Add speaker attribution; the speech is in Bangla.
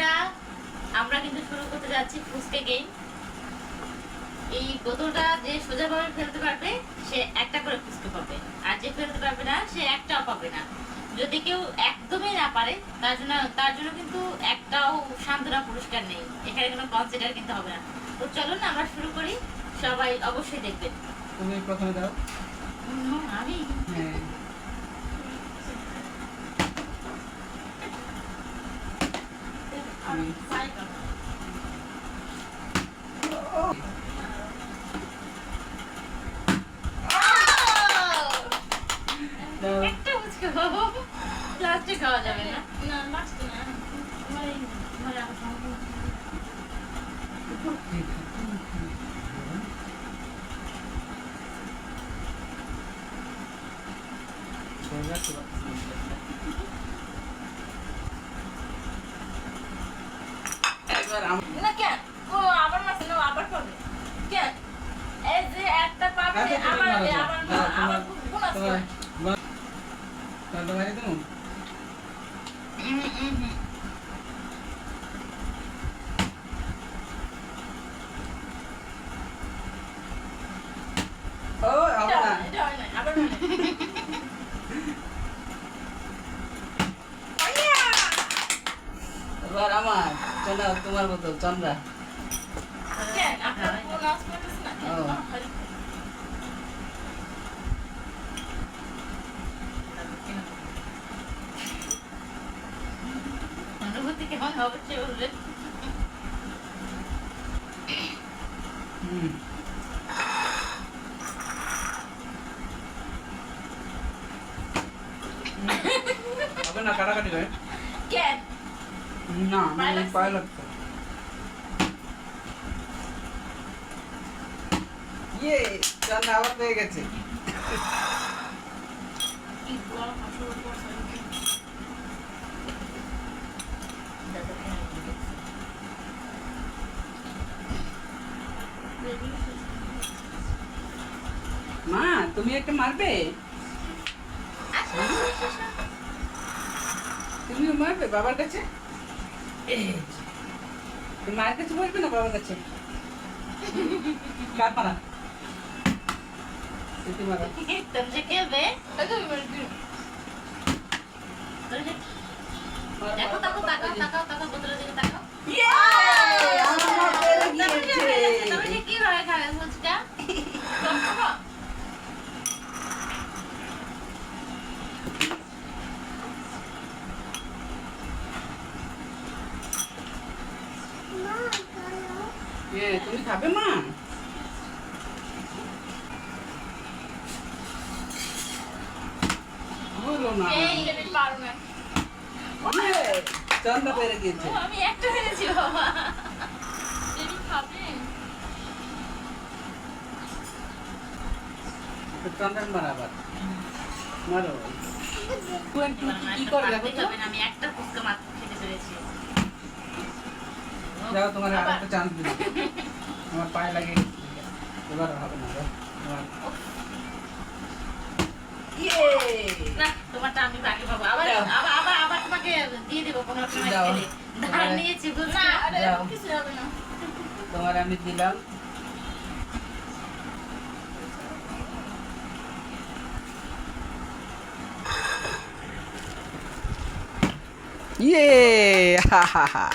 Speaker 1: বন্ধুরা, আমরা কিন্তু শুরু করতে যাচ্ছি ফুচকা গেম। এই বোতলটা যে সোজাভাবে ফেলতে পারবে সে একটা করে ফুচকা পাবে, আর যে ফেলতে পারবে না সে একটাও পাবে না। যদি কেউ একদমই না পারে তার জন্য কিন্তু একটাও সান্ত্বনা পুরস্কার নেই, এখানে কোনো কনসিডার কিন্তু হবে না। তো চলুন আমরা শুরু করি, সবাই অবশ্যই দেখবেন।
Speaker 2: তুমি প্রথমে দাও।
Speaker 1: আমি
Speaker 2: হ্যাঁ
Speaker 1: একটা ফুচকা পাবো, লাস্টে খাওয়া যাবে না। না লাস্টে না,
Speaker 2: একবার
Speaker 1: না কেন ও আবার মারছে না, আবার করবে কেন? এই যে একটা পাবে আবার আবার কোন আছে?
Speaker 2: তোমার দেবো। ও আবার না।
Speaker 1: এটা হয় না, আবার
Speaker 2: এবার আমার চন্দ্রা, তোমার মতো চন্দ্রা।
Speaker 1: কেন আপনার কোন আওয়াজ করতেছ না?
Speaker 2: ও।
Speaker 1: অনুভূতি কেমন অবশ্যই বলবেন।
Speaker 2: হবে না, কাটাকাটি হয়
Speaker 1: কেন?
Speaker 2: না,
Speaker 1: পায়ে লাগছে?
Speaker 2: পায়ে লাগতো। ইয়ে চন্দ্রা আবার পেয়ে গেছে।
Speaker 1: কি গরম আসলে পড়ছে।
Speaker 2: মা তুমি একটা মারবে, তুমিও মারবে বাবার কাছে। তুমি মায়ের কাছে বসবে না বাবার কাছে? কার মারা? তুই মারা।
Speaker 1: तुमसे खेलবে? দেখো তাকাও তাকাও তাকাও তাকাও বোতলের দিকে তাকাও।
Speaker 2: আমার পেরে গিয়েছে।
Speaker 1: তুমি যে কি ভাবে খাবে ফুচকা? খাবো?
Speaker 2: তুমি খাবে মা? বলো না।
Speaker 1: এই আমি পারবো না।
Speaker 2: চন্দ্রা পেরে গিয়েছে।
Speaker 1: ও, আমি একটা পেরেছি বাবা। তুমি খাবে?
Speaker 2: চন্দ্রান মারা আবার মারো। কি করে দেখো তো?
Speaker 1: আমি একটা ফুচকা মাত্র খেতে পেরেছি।
Speaker 2: যাও তোমার আরেকটা চান্স দিই। আমার পায়ে লাগে এবার হবে না।
Speaker 1: না, তোমারটা আমি বাকি পাবো। আবার
Speaker 2: দাও।
Speaker 1: আবার আবার আবার তোমাকে দিয়ে দেবো কোনো একটা
Speaker 2: দাও।
Speaker 1: খেলে। ধার নিয়েছি বুঝছো? না, আরে
Speaker 2: দাও।
Speaker 1: কিছু হবে না।
Speaker 2: তোমার আমি দিলাম। ইয়ে হা হা হা।